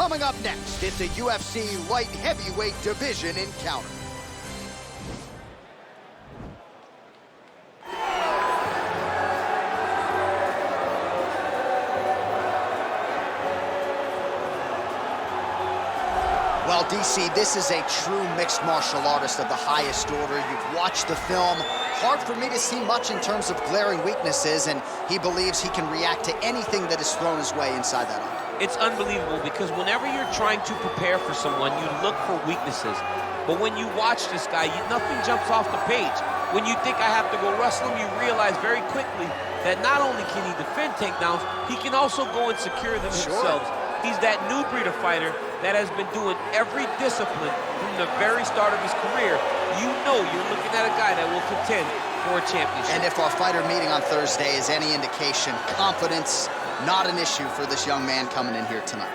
Coming up next, it's a UFC light heavyweight division encounter. Well, DC, this is a true mixed martial artist of the highest order. You've watched the film. Hard for me to see much in terms of glaring weaknesses, and he believes he can react to anything that is thrown his way inside that octagon. It's unbelievable because whenever you're trying to prepare for someone, you look for weaknesses. But when you watch this guy, nothing jumps off the page. When you think I have to go wrestle him, you realize very quickly that not only can he defend takedowns, he can also go and secure them himself. He's that new breed of fighter that has been doing every discipline from the very start of his career. You know you're looking at a guy that will contend for a championship. And if our fighter meeting on Thursday is any indication, confidence, not an issue for this young man coming in here tonight.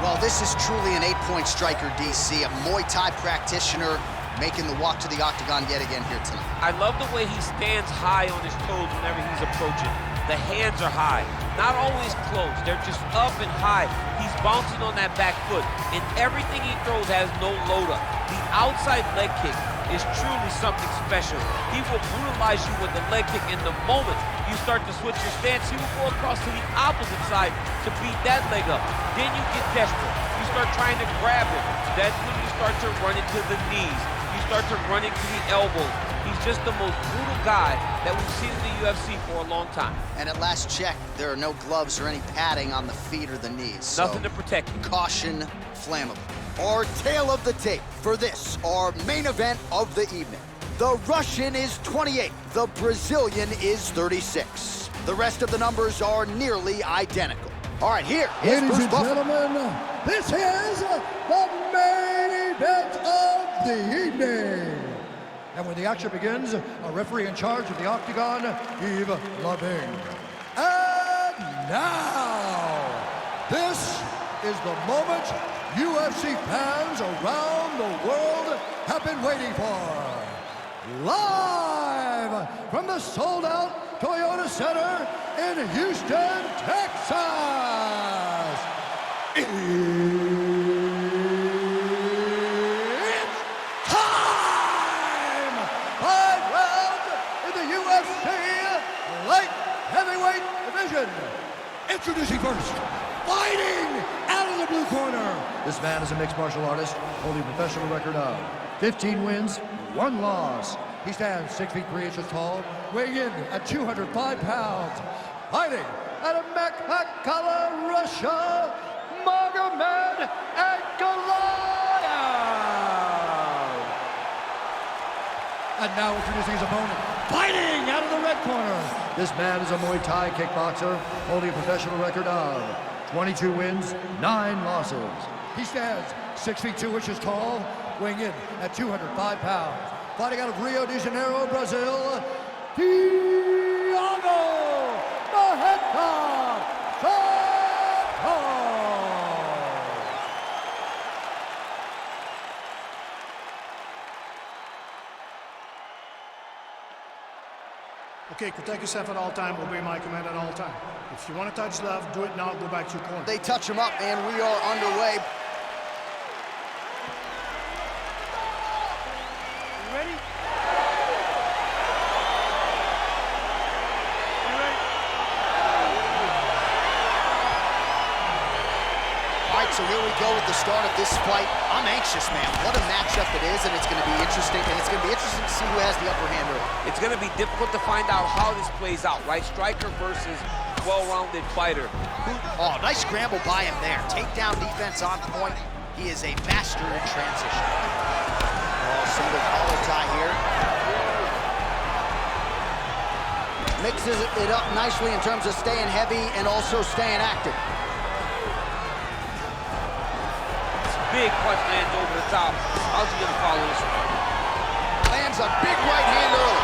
Well, this is truly an 8-point striker, DC, a Muay Thai practitioner, making the walk to the octagon yet again here tonight. I love the way he stands high on his toes whenever he's approaching. The hands are high, not always closed. They're just up and high. He's bouncing on that back foot, and everything he throws has no load up. The outside leg kick is truly something special. He will brutalize you with the leg kick, and the moment you start to switch your stance, he will go across to the opposite side to beat that leg up. Then you get desperate. You start trying to grab it. That's when you start to run into the knees. You start to run into the elbows. He's just the most brutal guy that we've seen in the UFC for a long time. And at last check, there are no gloves or any padding on the feet or the knees. Nothing to protect you. Caution, flammable. Our tale of the tape for this, our main event of the evening. The Russian is 28, the Brazilian is 36. The rest of the numbers are nearly identical. All right, here is Ladies Bruce and Buffer. gentlemen, this is the main event of the evening. And when the action begins, a referee in charge of the octagon, Yves Lavigne. And now, this is the moment UFC fans around the world have been waiting for. Live from the sold-out Toyota Center in Houston, Texas. It's time! 5 rounds in the UFC light heavyweight division. Introducing first, fighting out of the blue corner. This man is a mixed martial artist, holding a professional record of 15 wins, 1 loss. He stands 6 feet 3 inches tall, weighing in at 205 pounds. Fighting out of Makhachkala, Russia, Magomed and now introducing his opponent, fighting out of the red corner. This man is a Muay Thai kickboxer, holding a professional record of 22 wins, 9 losses. He stands 6 feet 2 inches tall, weighing in at 205 pounds. Fighting out of Rio de Janeiro, Brazil, Thiago Marreta Santos. Okay, protect yourself at all time, obey my command at all time. If you want to touch love, do it now, go back to your corner. They touch him up, and we are underway. You ready? You ready? All right, so here we go with the start of this fight. I'm anxious, man. What a matchup it is, and it's going to be interesting. And it's going to be interesting to see who has the upper hand early. It's going to be difficult to find out how this plays out, right? Striker versus well-rounded fighter. Oh, nice scramble by him there. Takedown defense on point. He is a master in transition. Oh, single collar tie here. Mixes it up nicely in terms of staying heavy and also staying active. Big punch lands over the top. How's he gonna follow this one? Lands a big right hand early.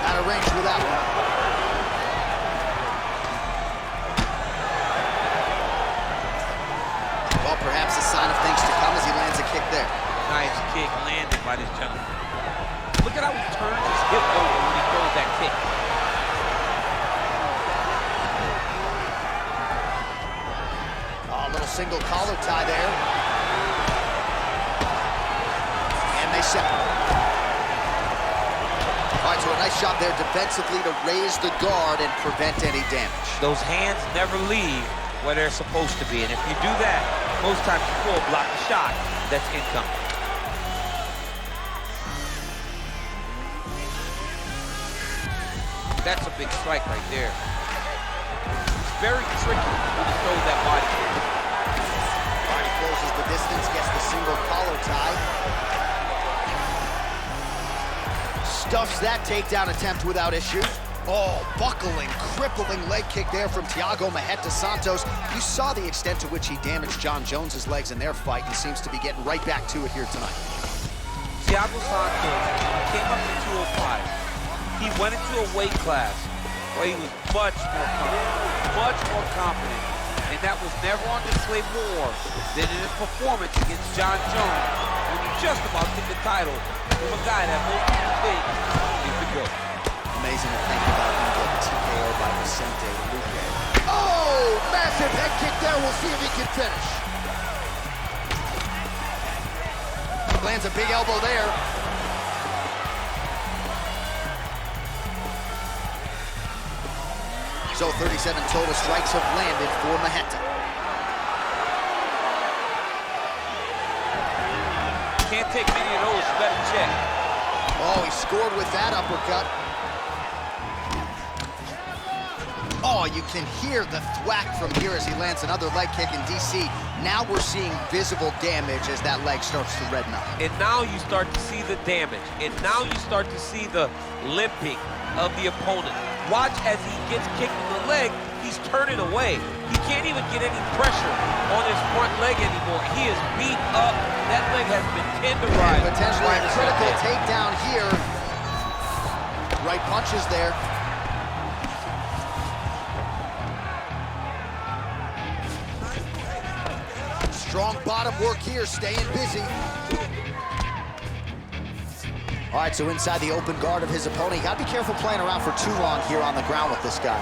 Out of range with that one. 5 kick landed by this gentleman. Look at how he turns his hip over when he throws that kick. Oh, a little single collar tie there. And they separate. All right, so a nice job there defensively to raise the guard and prevent any damage. Those hands never leave where they're supposed to be, and if you do that, most times you will block the shot that's incoming. That's a big strike right there. It's very tricky when he throws that body. Barney closes the distance, gets the single collar tie. Stuffs that takedown attempt without issue. Oh, buckling, crippling leg kick there from Thiago Maheta Santos. You saw the extent to which he damaged John Jones's legs in their fight and seems to be getting right back to it here tonight. Thiago Santos came up to 205. He went into a weight class where he was much more confident, and that was never on display more than in his performance against John Jones when he just about took the title from a guy that most people think is the GOAT. Amazing to think about him getting TKO by Vicente Luque. Oh, massive head kick there. We'll see if he can finish. Lands a big elbow there. So 37 total strikes have landed for Maheta. Can't take many of those, you better check. Oh, he scored with that uppercut. Oh, you can hear the thwack from here as he lands another leg kick in DC. Now we're seeing visible damage as that leg starts to redden up. And now you start to see the damage. And now you start to see the limping of the opponent. Watch as he gets kicked in the leg, he's turning away. He can't even get any pressure on his front leg anymore. He is beat up. That leg has been tenderized. And potentially a critical takedown here. Right punches there. Strong bottom work here, staying busy. All right, so inside the open guard of his opponent, you gotta be careful playing around for too long here on the ground with this guy.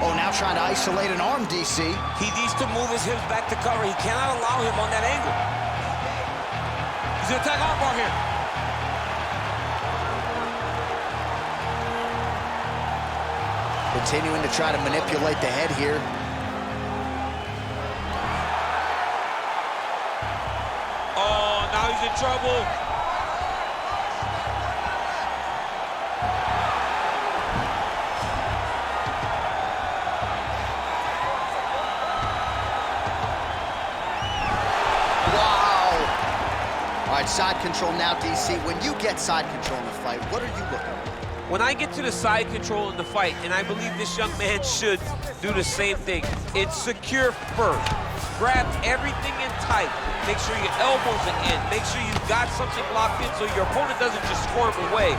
Oh, now trying to isolate an arm, DC. He needs to move his hips back to cover. He cannot allow him on that angle. He's gonna attack armbar here. Continuing to try to manipulate the head here. Oh, now he's in trouble. All right, side control now, DC. When you get side control in the fight, what are you looking for? When I get to the side control in the fight, and I believe this young man should do the same thing, it's secure first. Grab everything in tight. Make sure your elbows are in. Make sure you've got something locked in so your opponent doesn't just squirm away.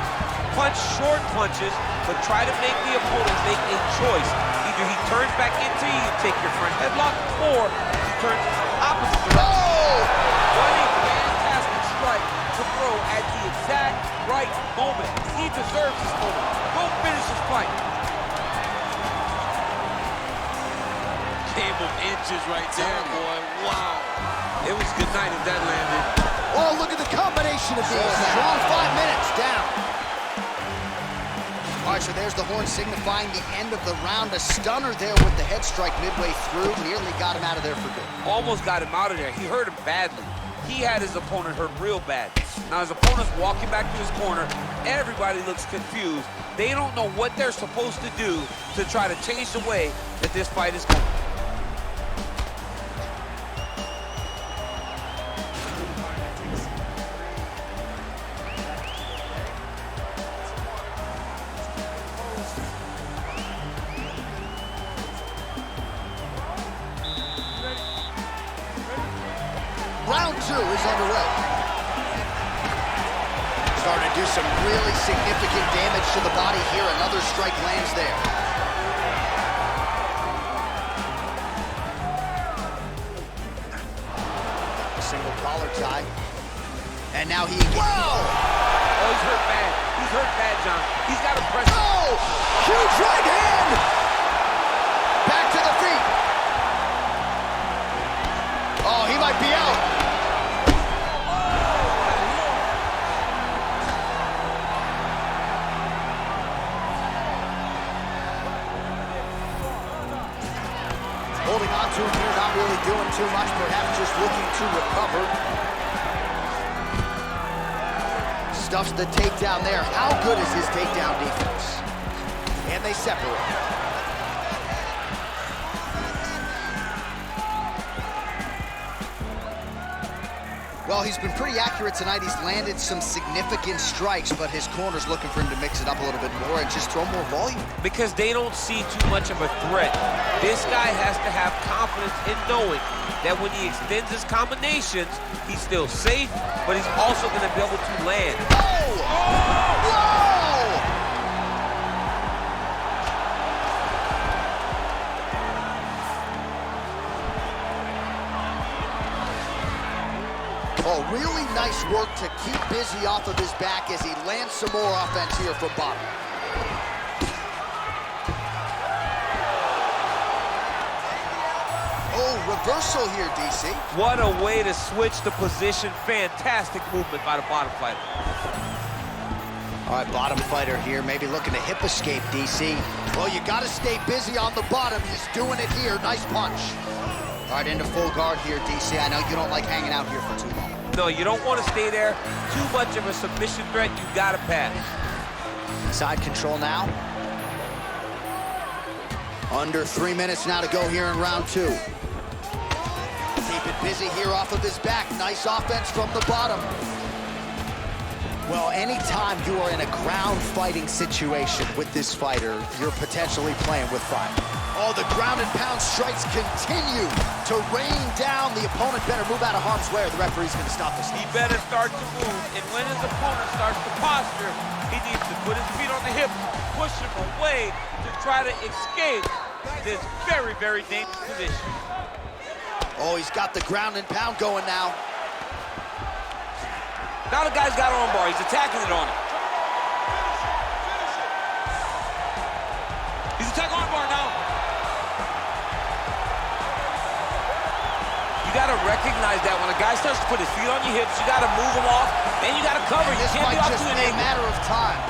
Punch short punches, but try to make the opponent make a choice. Either he turns back into you, take your front headlock, or he turns opposite direction. What a fantastic strike to throw at the exact right moment. He deserves this moment. Go finish his fight. Game of inches right there, boy. Wow. It was good night if that landed. Oh, look at the combination of these. Strong 5 minutes down. All right, so there's the horn signifying the end of the round. A stunner there with the head strike midway through. Nearly got him out of there for good. Almost got him out of there. He hurt him badly. He had his opponent hurt real bad. Now his opponent's walking back to his corner. Everybody looks confused. They don't know what they're supposed to do to try to change the way that this fight is going. Round 2 is underway. Starting to do some really significant damage to the body here. Another strike lands there. A single collar tie. And now he... Whoa! Oh, he's hurt bad. He's hurt bad, John. He's got to press. Oh! Huge right hand! Back to the feet. Oh, he might be out. Holding on to him here, not really doing too much, perhaps just looking to recover. Stuffs the takedown there. How good is his takedown defense? And they separate. Well, he's been pretty accurate tonight. He's landed some significant strikes, but his corner's looking for him to mix it up a little bit more and just throw more volume. Because they don't see too much of a threat. This guy has to have confidence in knowing that when he extends his combinations, he's still safe, but he's also going to be able to land. Oh! Whoa! Oh, really nice work to keep busy off of his back as he lands some more offense here from bottom. Oh, reversal here, DC. What a way to switch the position. Fantastic movement by the bottom fighter. All right, bottom fighter here, maybe looking to hip escape, DC. Well, you got to stay busy on the bottom. He's doing it here. Nice punch. All right, into full guard here, DC. I know you don't like hanging out here for too long. No, you don't want to stay there. Too much of a submission threat. You got to pass. Side control now. Under 3 minutes now to go here in round 2. Keep it busy here off of his back. Nice offense from the bottom. Well, anytime you are in a ground fighting situation with this fighter, you're potentially playing with fire. Oh, the ground and pound strikes continue to rain down. The opponent better move out of harm's way or the referee's going to stop this. He better start to move, and when his opponent starts to posture, he needs to put his feet on the hips, push him away to try to escape this very, very dangerous position. Oh, he's got the ground and pound going now. Now the guy's got arm bar. He's attacking it on him. He's attacking arm bar now. You got to recognize that when a guy starts to put his feet on your hips, you got to move him off, and you got to cover. And this you can't might be off just to an be a angle. matter of time.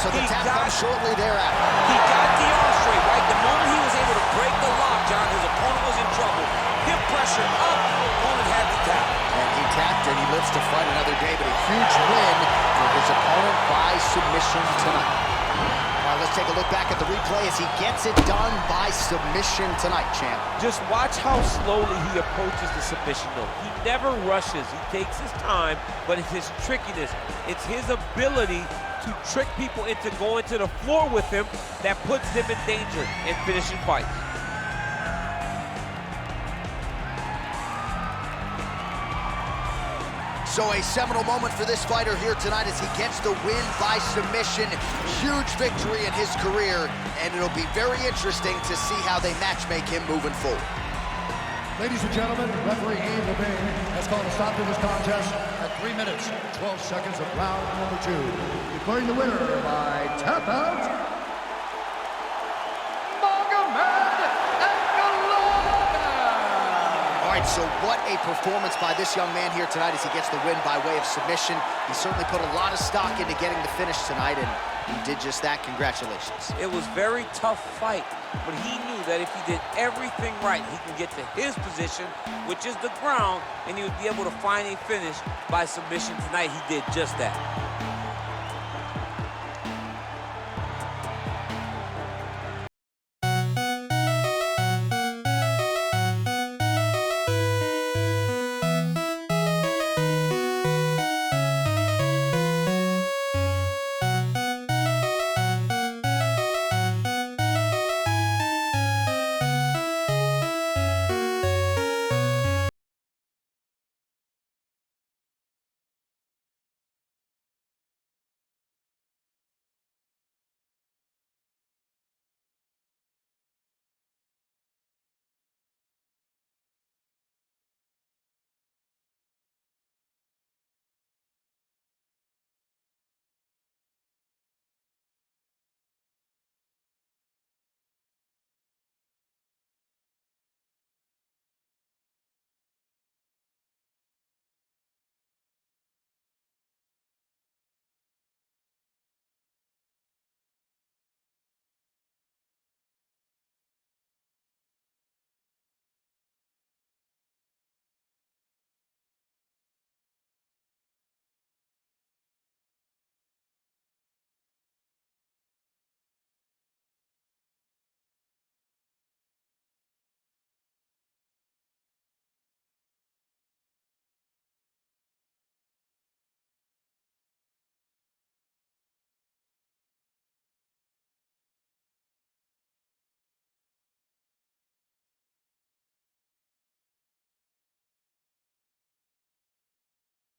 So the tap comes shortly thereafter. He got the arm straight, right? The moment he was able to break the lock, John, his opponent was in trouble. Hip pressure up, opponent had the tap. And he tapped and he lives to fight another day, but a huge win for his opponent by submission tonight. All right, let's take a look back at the replay as he gets it done by submission tonight, champ. Just watch how slowly he approaches the submission, though. He never rushes. He takes his time, but it's his trickiness. It's his ability to trick people into going to the floor with him that puts them in danger in finishing fights. So a seminal moment for this fighter here tonight as he gets the win by submission. Huge victory in his career, and it'll be very interesting to see how they matchmake him moving forward. Ladies and gentlemen, referee Ian Levine has called a stop to this contest at 3 minutes, 12 seconds of round number 2. Declaring the winner by tap out, Magomed. All right, so what a performance by this young man here tonight as he gets the win by way of submission. He certainly put a lot of stock into getting the finish tonight, and he did just that. Congratulations. It was a very tough fight, but he knew that if he did everything right, he can get to his position, which is the ground, and he would be able to find a finish by submission tonight. He did just that.